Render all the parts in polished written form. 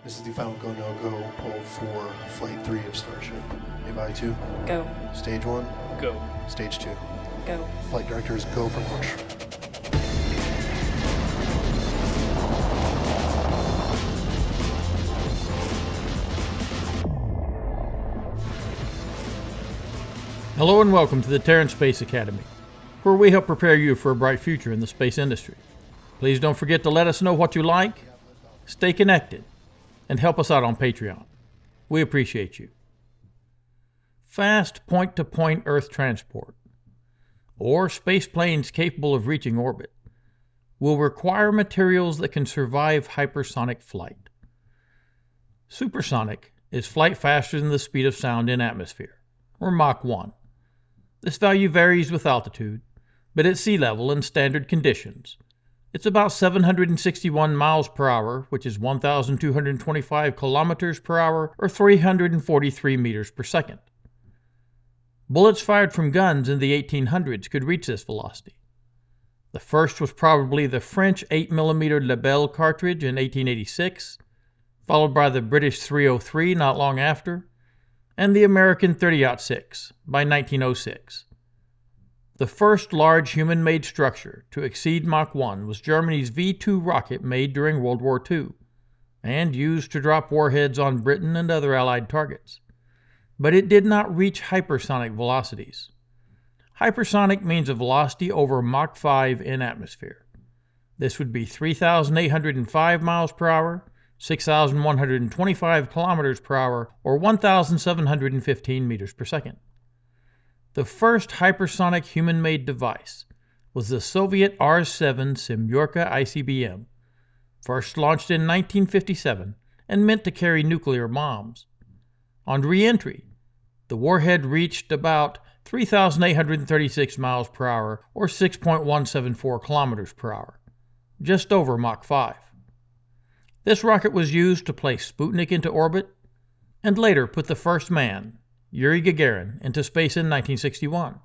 This is the final go, no go poll for Flight 3 of Starship. Anybody 2? Go. Stage 1? Go. Stage 2? Go. Flight directors, go for launch. Hello and welcome to the Terran Space Academy, where we help prepare you for a bright future in the space industry. Please don't forget to let us know what you like, stay connected, and help us out on Patreon. We appreciate you. Fast point-to-point Earth transport, or space planes capable of reaching orbit, will require materials that can survive hypersonic flight. Supersonic is flight faster than the speed of sound in atmosphere, or Mach 1. This value varies with altitude, but at sea level in standard conditions, it's about 761 miles per hour, which is 1,225 kilometers per hour, or 343 meters per second. Bullets fired from guns in the 1800s could reach this velocity. The first was probably the French 8mm Lebel cartridge in 1886, followed by the British .303 not long after, and the American .30-06 by 1906. The first large human-made structure to exceed Mach 1 was Germany's V-2 rocket made during World War II, and used to drop warheads on Britain and other Allied targets. But it did not reach hypersonic velocities. Hypersonic means a velocity over Mach 5 in atmosphere. This would be 3,805 miles per hour, 6,125 kilometers per hour, or 1,715 meters per second. The first hypersonic human-made device was the Soviet R-7 Semyorka ICBM, first launched in 1957 and meant to carry nuclear bombs. On re-entry, the warhead reached about 3,836 miles per hour, or 6.174 kilometers per hour, just over Mach 5. This rocket was used to place Sputnik into orbit and later put the first man, Yuri Gagarin, into space in 1961.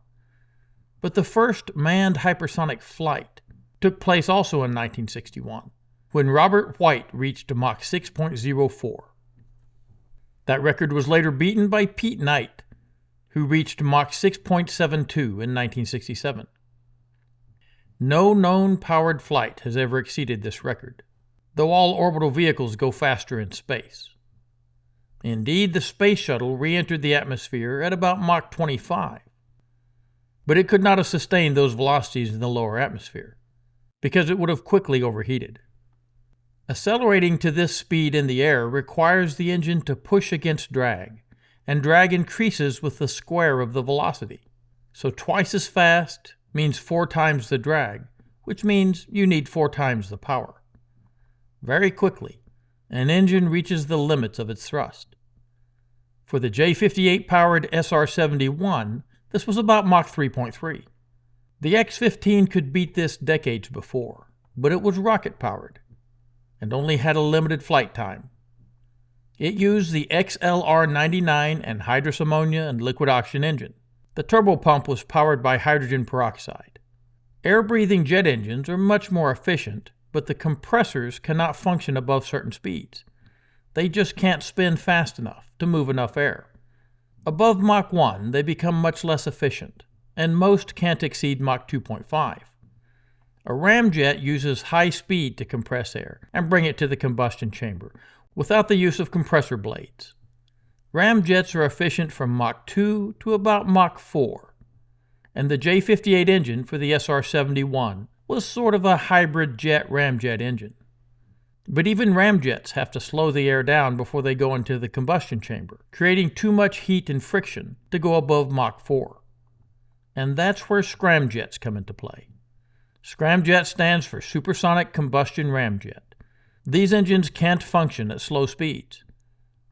But the first manned hypersonic flight took place also in 1961, when Robert White reached Mach 6.04. That record was later beaten by Pete Knight, who reached Mach 6.72 in 1967. No known powered flight has ever exceeded this record, though all orbital vehicles go faster in space. Indeed, the space shuttle re-entered the atmosphere at about Mach 25, but it could not have sustained those velocities in the lower atmosphere, because it would have quickly overheated. Accelerating to this speed in the air requires the engine to push against drag, and drag increases with the square of the velocity. So twice as fast means 4 times the drag, which means you need 4 times the power. Very quickly, an engine reaches the limits of its thrust. For the J-58-powered SR-71, this was about Mach 3.3. The X-15 could beat this decades before, but it was rocket-powered and only had a limited flight time. It used the XLR-99 anhydrous ammonia and liquid oxygen engine. The turbopump was powered by hydrogen peroxide. Air-breathing jet engines are much more efficient, but the compressors cannot function above certain speeds. They just can't spin fast enough to move enough air. Above Mach 1, they become much less efficient, and most can't exceed Mach 2.5. A ramjet uses high speed to compress air and bring it to the combustion chamber, without the use of compressor blades. Ramjets are efficient from Mach 2 to about Mach 4, and the J-58 engine for the SR-71 was sort of a hybrid jet-ramjet engine. But even ramjets have to slow the air down before they go into the combustion chamber, creating too much heat and friction to go above Mach 4. And that's where scramjets come into play. Scramjet stands for Supersonic Combustion Ramjet. These engines can't function at slow speeds,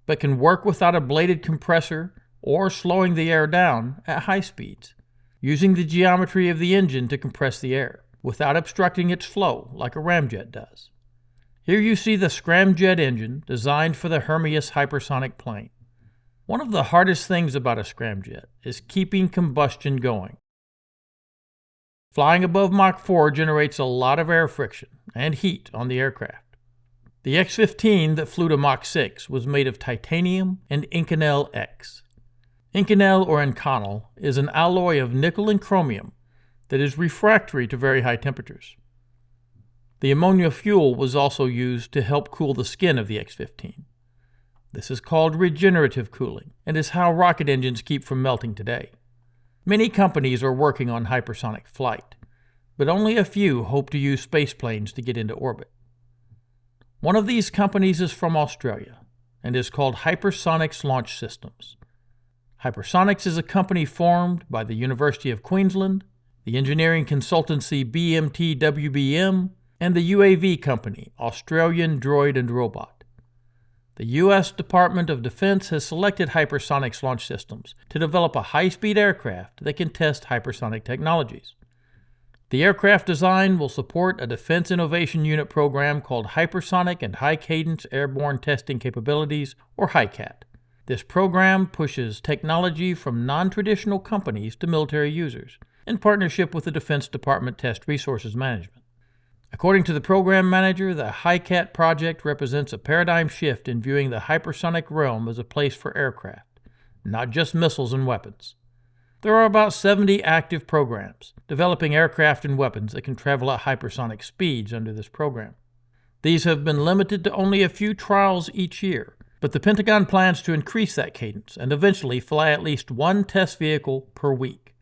but can work without a bladed compressor or slowing the air down at high speeds, using the geometry of the engine to compress the air, without obstructing its flow like a ramjet does. Here you see the Scramjet engine designed for the Hermeus hypersonic plane. One of the hardest things about a scramjet is keeping combustion going. Flying above Mach 4 generates a lot of air friction and heat on the aircraft. The X-15 that flew to Mach 6 was made of titanium and Inconel X. Inconel or Inconel is an alloy of nickel and chromium that is refractory to very high temperatures. The ammonia fuel was also used to help cool the skin of the X-15. This is called regenerative cooling and is how rocket engines keep from melting today. Many companies are working on hypersonic flight, but only a few hope to use spaceplanes to get into orbit. One of these companies is from Australia and is called Hypersonix Launch Systems. Hypersonix is a company formed by the University of Queensland, the engineering consultancy BMT-WBM, and the UAV company Australian Droid and Robot. The U.S. Department of Defense has selected Hypersonix Launch Systems to develop a high-speed aircraft that can test hypersonic technologies. The aircraft design will support a Defense Innovation Unit program called Hypersonic and High Cadence Airborne Testing Capabilities, or HICAT. This program pushes technology from non-traditional companies to military users, in partnership with the Defense Department Test Resources Management. According to the program manager, the HICAT project represents a paradigm shift in viewing the hypersonic realm as a place for aircraft, not just missiles and weapons. There are about 70 active programs developing aircraft and weapons that can travel at hypersonic speeds under this program. These have been limited to only a few trials each year, but the Pentagon plans to increase that cadence and eventually fly at least one test vehicle per week.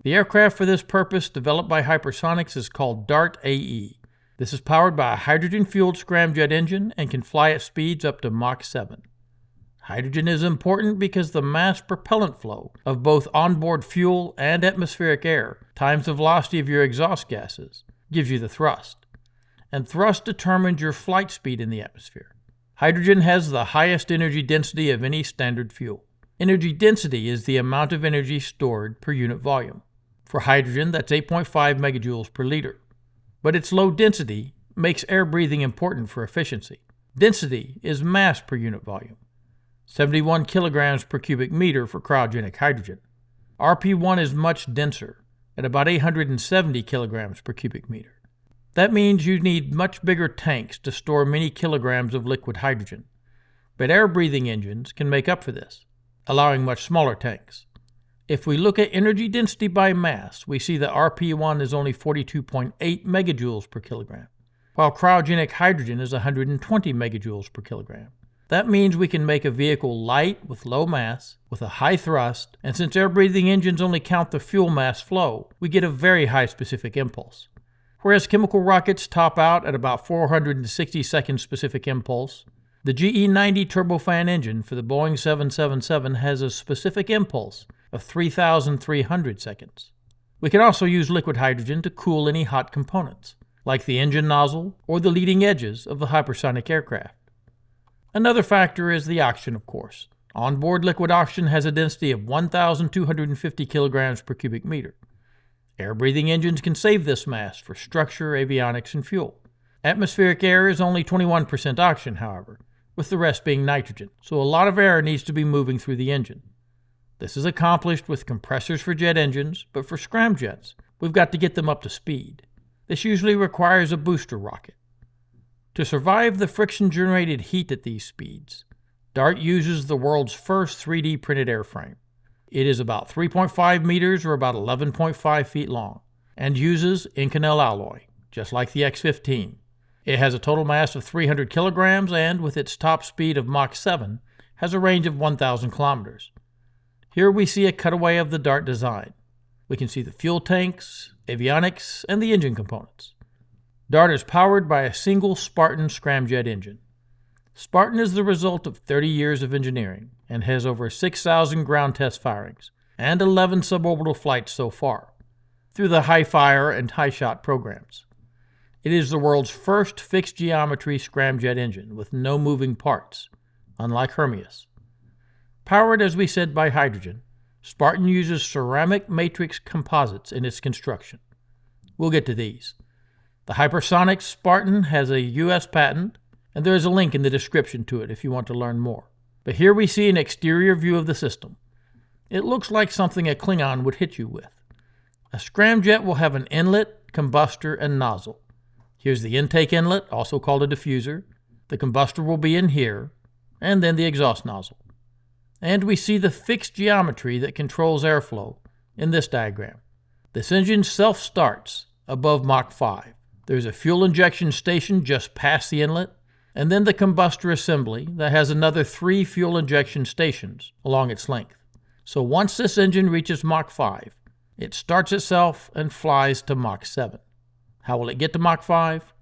The aircraft for this purpose, developed by Hypersonix, is called DART-AE. This is powered by a hydrogen-fueled scramjet engine and can fly at speeds up to Mach 7. Hydrogen is important because the mass propellant flow of both onboard fuel and atmospheric air times the velocity of your exhaust gases gives you the thrust. And thrust determines your flight speed in the atmosphere. Hydrogen has the highest energy density of any standard fuel. Energy density is the amount of energy stored per unit volume. For hydrogen, that's 8.5 megajoules per liter. But its low density makes air breathing important for efficiency. Density is mass per unit volume. 71 kilograms per cubic meter for cryogenic hydrogen. RP1 is much denser, at about 870 kilograms per cubic meter. That means you need much bigger tanks to store many kilograms of liquid hydrogen. But air-breathing engines can make up for this, allowing much smaller tanks. If we look at energy density by mass, we see that RP1 is only 42.8 megajoules per kilogram, while cryogenic hydrogen is 120 megajoules per kilogram. That means we can make a vehicle light with low mass, with a high thrust, and since air-breathing engines only count the fuel mass flow, we get a very high specific impulse. Whereas chemical rockets top out at about 460 seconds specific impulse, the GE90 turbofan engine for the Boeing 777 has a specific impulse of 3,300 seconds. We can also use liquid hydrogen to cool any hot components, like the engine nozzle or the leading edges of the hypersonic aircraft. Another factor is the oxygen, of course. Onboard liquid oxygen has a density of 1,250 kilograms per cubic meter. Air-breathing engines can save this mass for structure, avionics, and fuel. Atmospheric air is only 21% oxygen, however, with the rest being nitrogen, so a lot of air needs to be moving through the engine. This is accomplished with compressors for jet engines, but for scramjets, we've got to get them up to speed. This usually requires a booster rocket. To survive the friction-generated heat at these speeds, DART uses the world's first 3D printed airframe. It is about 3.5 meters or about 11.5 feet long, and uses Inconel alloy, just like the X-15. It has a total mass of 300 kilograms and, with its top speed of Mach 7, has a range of 1,000 kilometers. Here we see a cutaway of the DART design. We can see the fuel tanks, avionics, and the engine components. DART is powered by a single Spartan scramjet engine. Spartan is the result of 30 years of engineering and has over 6,000 ground test firings and 11 suborbital flights so far, through the high fire and high shot programs. It is the world's first fixed geometry scramjet engine with no moving parts, unlike Hermes. Powered, as we said, by hydrogen, Spartan uses ceramic matrix composites in its construction. We'll get to these. The Hypersonic Spartan has a U.S. patent, and there is a link in the description to it if you want to learn more. But here we see an exterior view of the system. It looks like something a Klingon would hit you with. A scramjet will have an inlet, combustor, and nozzle. Here's the intake inlet, also called a diffuser, The combustor will be in here, and then the exhaust nozzle. And we see the fixed geometry that controls airflow in this diagram. This engine self-starts above Mach 5. There's a fuel injection station just past the inlet, and then the combustor assembly that has another 3 fuel injection stations along its length. So once this engine reaches Mach 5, it starts itself and flies to Mach 7. How will it get to Mach 5?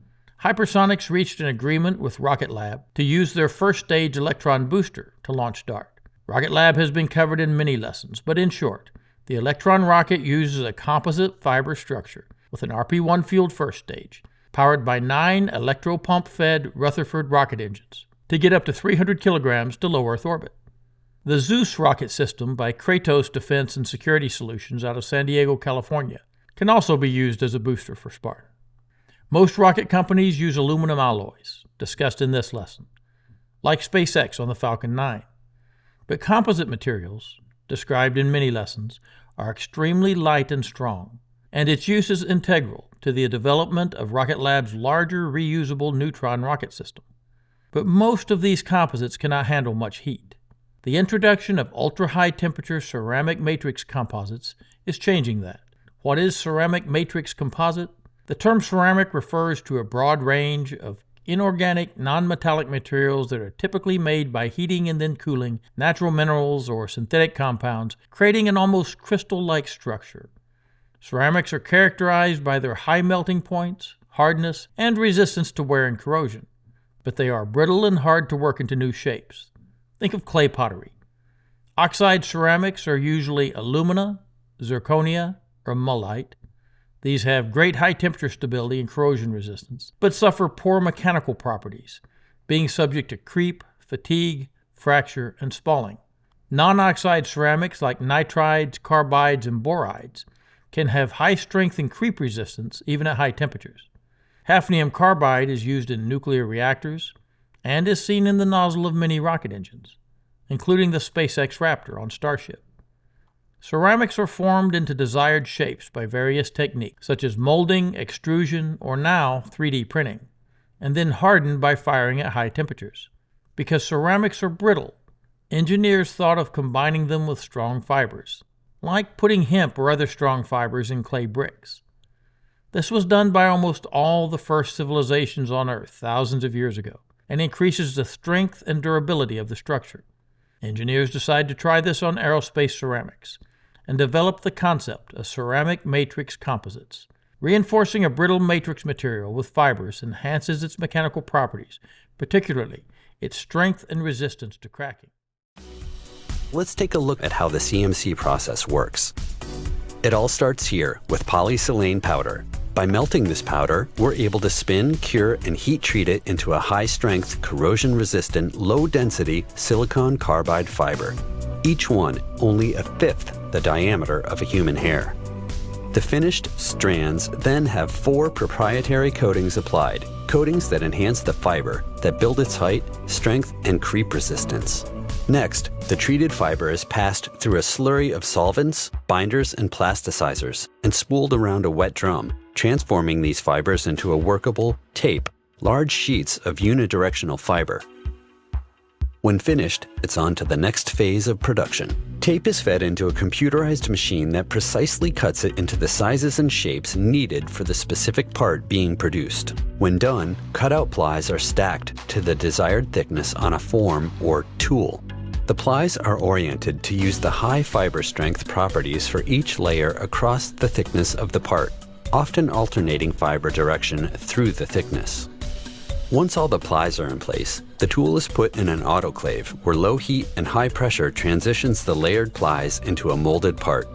Hypersonics reached an agreement with Rocket Lab to use their first stage Electron booster to launch DART. Rocket Lab has been covered in many lessons, but in short, the Electron rocket uses a composite fiber structure with an RP-1 fueled first stage, powered by 9 electropump-fed Rutherford rocket engines, to get up to 300 kilograms to low Earth orbit. The Zeus rocket system by Kratos Defense and Security Solutions out of San Diego, California, can also be used as a booster for Spartan. Most rocket companies use aluminum alloys, discussed in this lesson, like SpaceX on the Falcon 9. But composite materials, described in many lessons, are extremely light and strong, and its use is integral to the development of Rocket Lab's larger reusable neutron rocket system. But most of these composites cannot handle much heat. The introduction of ultra-high temperature ceramic matrix composites is changing that. What is ceramic matrix composite? The term ceramic refers to a broad range of inorganic, non-metallic materials that are typically made by heating and then cooling natural minerals or synthetic compounds, creating an almost crystal-like structure. Ceramics are characterized by their high melting points, hardness, and resistance to wear and corrosion, but they are brittle and hard to work into new shapes. Think of clay pottery. Oxide ceramics are usually alumina, zirconia, or mullite. These have great high temperature stability and corrosion resistance, but suffer poor mechanical properties, being subject to creep, fatigue, fracture, and spalling. Non-oxide ceramics like nitrides, carbides, and borides can have high strength and creep resistance even at high temperatures. Hafnium carbide is used in nuclear reactors and is seen in the nozzle of many rocket engines, including the SpaceX Raptor on Starship. Ceramics are formed into desired shapes by various techniques, such as molding, extrusion, or now 3D printing, and then hardened by firing at high temperatures. Because ceramics are brittle, engineers thought of combining them with strong fibers, like putting hemp or other strong fibers in clay bricks. This was done by almost all the first civilizations on Earth thousands of years ago, and increases the strength and durability of the structure. Engineers decided to try this on Aerospace Ceramics, and developed the concept of ceramic matrix composites. Reinforcing a brittle matrix material with fibers enhances its mechanical properties, particularly its strength and resistance to cracking. Let's take a look at how the CMC process works. It all starts here with polysilane powder. By melting this powder, we're able to spin, cure, and heat treat it into a high-strength, corrosion-resistant, low-density silicon carbide fiber. Each one only 1/5 the diameter of a human hair. The finished strands then have 4 proprietary coatings applied, coatings that enhance the fiber, that build its height, strength, and creep resistance. Next, the treated fiber is passed through a slurry of solvents, binders, and plasticizers, and spooled around a wet drum, transforming these fibers into a workable tape, large sheets of unidirectional fiber. When finished, it's on to the next phase of production. Tape is fed into a computerized machine that precisely cuts it into the sizes and shapes needed for the specific part being produced. When done, cutout plies are stacked to the desired thickness on a form or tool. The plies are oriented to use the high fiber strength properties for each layer across the thickness of the part, often alternating fiber direction through the thickness. Once all the plies are in place, the tool is put in an autoclave where low heat and high pressure transitions the layered plies into a molded part.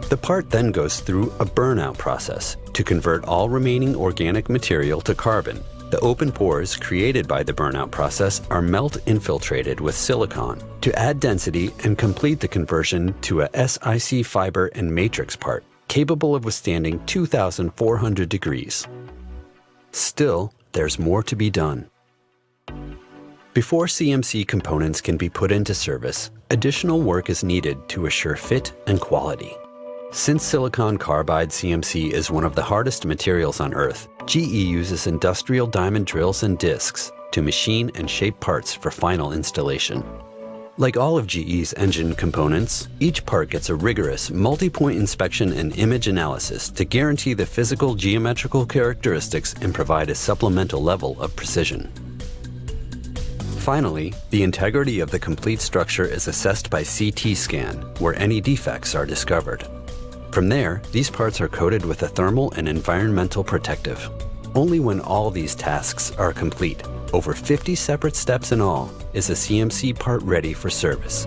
The part then goes through a burnout process to convert all remaining organic material to carbon. The open pores created by the burnout process are melt infiltrated with silicon to add density and complete the conversion to a SiC fiber and matrix part, capable of withstanding 2,400 degrees. Still, there's more to be done. Before CMC components can be put into service, additional work is needed to assure fit and quality. Since silicon carbide CMC is one of the hardest materials on Earth, GE uses industrial diamond drills and discs to machine and shape parts for final installation. Like all of GE's engine components, each part gets a rigorous multi-point inspection and image analysis to guarantee the physical geometrical characteristics and provide a supplemental level of precision. Finally, the integrity of the complete structure is assessed by CT scan, where any defects are discovered. From there, these parts are coated with a thermal and environmental protective. Only when all these tasks are complete, over 50 separate steps in all, is a CMC part ready for service.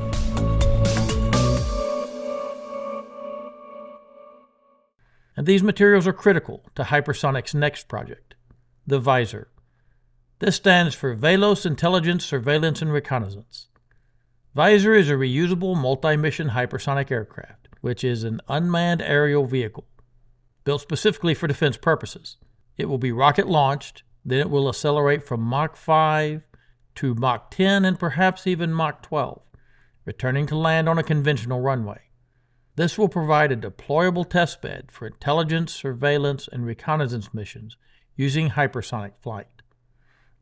And these materials are critical to Hypersonic's next project, the Visr. This stands for Velos Intelligence, Surveillance, and Reconnaissance. Visr is a reusable multi-mission hypersonic aircraft, which is an unmanned aerial vehicle, built specifically for defense purposes. It will be rocket-launched, then it will accelerate from Mach 5 to Mach 10 and perhaps even Mach 12, returning to land on a conventional runway. This will provide a deployable testbed for intelligence, surveillance, and reconnaissance missions using hypersonic flight.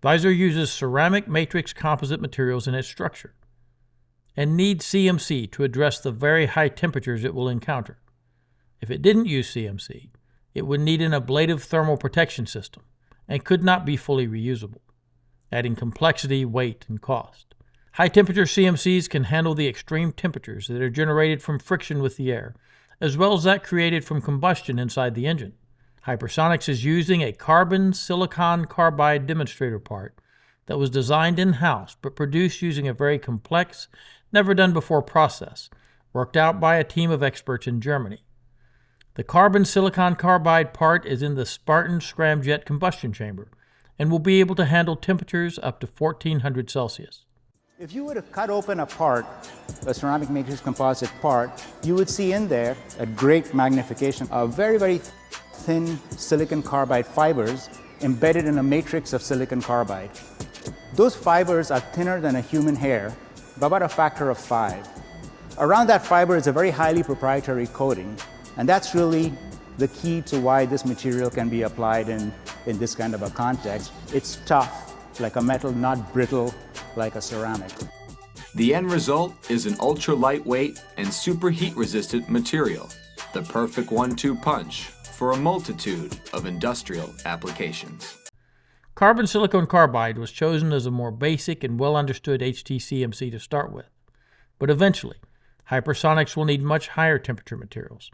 Visr uses ceramic matrix composite materials in its structure and needs CMC to address the very high temperatures it will encounter. If it didn't use CMC, it would need an ablative thermal protection system and could not be fully reusable, adding complexity, weight, and cost. High-temperature CMCs can handle the extreme temperatures that are generated from friction with the air, as well as that created from combustion inside the engine. Hypersonics is using a carbon silicon carbide demonstrator part that was designed in-house but produced using a very complex, never-done-before process, worked out by a team of experts in Germany. The carbon silicon carbide part is in the Spartan Scramjet combustion chamber and will be able to handle temperatures up to 1400 Celsius. If you were to cut open a part, a ceramic matrix composite part, you would see in there, at great magnification, a very, very thin silicon carbide fibers embedded in a matrix of silicon carbide. Those fibers are thinner than a human hair, by about a factor of 5. Around that fiber is a very highly proprietary coating, and that's really the key to why this material can be applied in this kind of a context. It's tough, like a metal, not brittle, like a ceramic. The end result is an ultra-lightweight and super heat-resistant material, the perfect 1-2 punch for a multitude of industrial applications. Carbon silicon carbide was chosen as a more basic and well-understood HTCMC to start with, but eventually, Hypersonics will need much higher temperature materials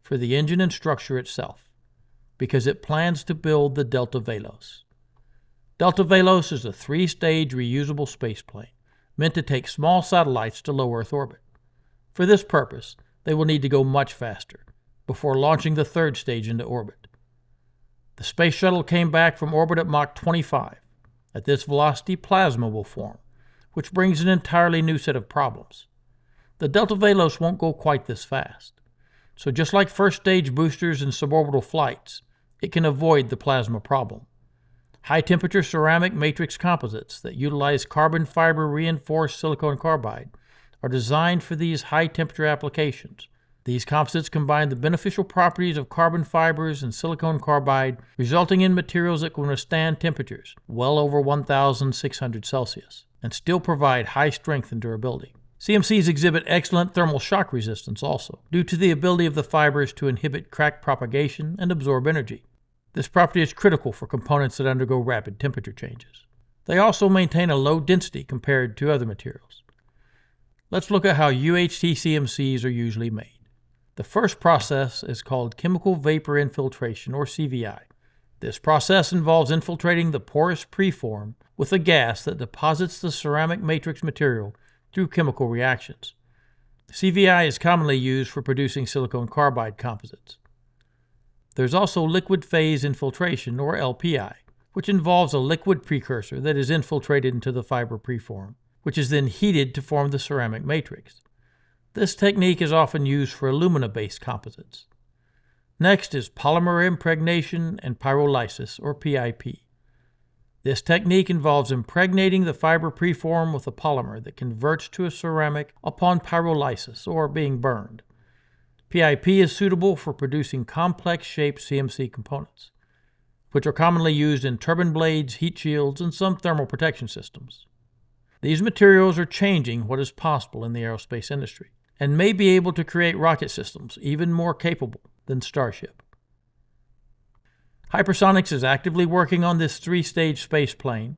for the engine and structure itself, because it plans to build the Delta Velos. Delta Velos is a 3-stage reusable spaceplane meant to take small satellites to low Earth orbit. For this purpose, they will need to go much faster before launching the 3rd stage into orbit. The space shuttle came back from orbit at Mach 25. At this velocity, plasma will form, which brings an entirely new set of problems. The Delta Velos won't go quite this fast. So just like first-stage boosters and suborbital flights, it can avoid the plasma problem. High-temperature ceramic matrix composites that utilize carbon fiber reinforced silicon carbide are designed for these high-temperature applications. These composites combine the beneficial properties of carbon fibers and silicon carbide, resulting in materials that can withstand temperatures well over 1,600 Celsius and still provide high strength and durability. CMCs exhibit excellent thermal shock resistance also, due to the ability of the fibers to inhibit crack propagation and absorb energy. This property is critical for components that undergo rapid temperature changes. They also maintain a low density compared to other materials. Let's look at how UHT CMCs are usually made. The first process is called chemical vapor infiltration, or CVI. This process involves infiltrating the porous preform with a gas that deposits the ceramic matrix material through chemical reactions. CVI is commonly used for producing silicon carbide composites. There's also liquid phase infiltration, or LPI, which involves a liquid precursor that is infiltrated into the fiber preform, which is then heated to form the ceramic matrix. This technique is often used for alumina-based composites. Next is polymer impregnation and pyrolysis, or PIP. This technique involves impregnating the fiber preform with a polymer that converts to a ceramic upon pyrolysis, or being burned. PIP is suitable for producing complex-shaped CMC components. which are commonly used in turbine blades, heat shields, and some thermal protection systems. These materials are changing what is possible in the aerospace industry, and may be able to create rocket systems even more capable than Starship. Hypersonics is actively working on this 3-stage space plane,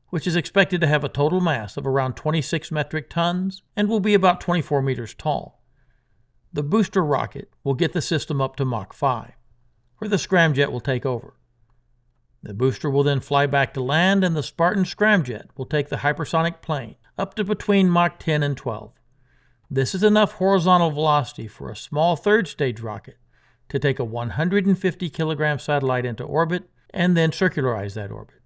which is expected to have a total mass of around 26 metric tons and will be about 24 meters tall. The booster rocket will get the system up to Mach 5, where the Scramjet will take over. The booster will then fly back to land, and the Spartan Scramjet will take the hypersonic plane up to between Mach 10 and 12. This is enough horizontal velocity for a small third-stage rocket to take a 150-kilogram satellite into orbit and then circularize that orbit.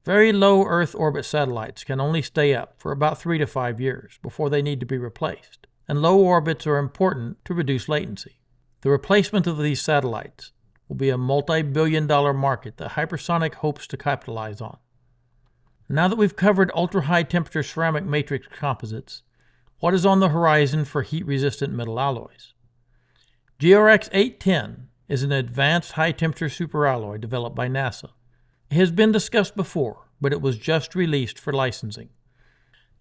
Very low Earth orbit satellites can only stay up for about 3 to 5 years before they need to be replaced, and low orbits are important to reduce latency. The replacement of these satellites will be a multi-billion-dollar market that Hypersonic hopes to capitalize on. Now that we've covered ultra-high-temperature ceramic matrix composites, what is on the horizon for heat-resistant metal alloys? GRX 810 is an advanced high-temperature superalloy developed by NASA. It has been discussed before, but it was just released for licensing.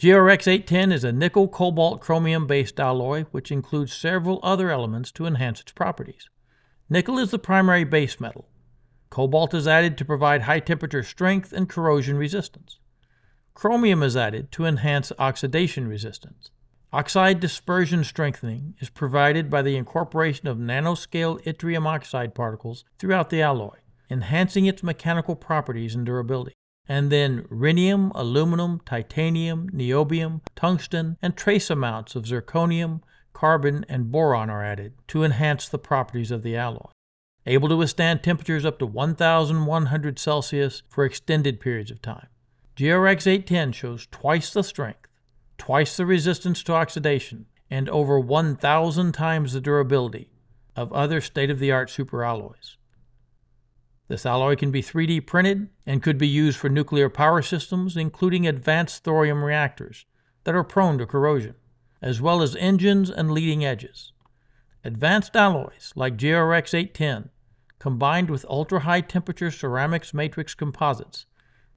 GRX 810 is a nickel-cobalt-chromium-based alloy which includes several other elements to enhance its properties. Nickel is the primary base metal. Cobalt is added to provide high-temperature strength and corrosion resistance. Chromium is added to enhance oxidation resistance. Oxide dispersion strengthening is provided by the incorporation of nanoscale yttrium oxide particles throughout the alloy, enhancing its mechanical properties and durability. And then rhenium, aluminum, titanium, niobium, tungsten, and trace amounts of zirconium, carbon, and boron are added to enhance the properties of the alloy. Able to withstand temperatures up to 1,100 Celsius for extended periods of time. GRX 810 shows twice the strength, twice the resistance to oxidation, and over 1,000 times the durability of other state-of-the-art superalloys. This alloy can be 3D printed and could be used for nuclear power systems, including advanced thorium reactors that are prone to corrosion, as well as engines and leading edges. Advanced alloys like GRX 810, combined with ultra-high temperature ceramics matrix composites,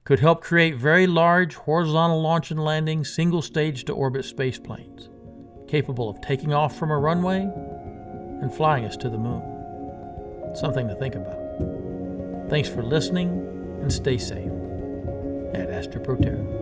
could help create very large horizontal launch and landing single-stage to orbit spaceplanes, capable of taking off from a runway and flying us to the moon. Something to think about. Thanks for listening, and stay safe at Astra Pro Terra.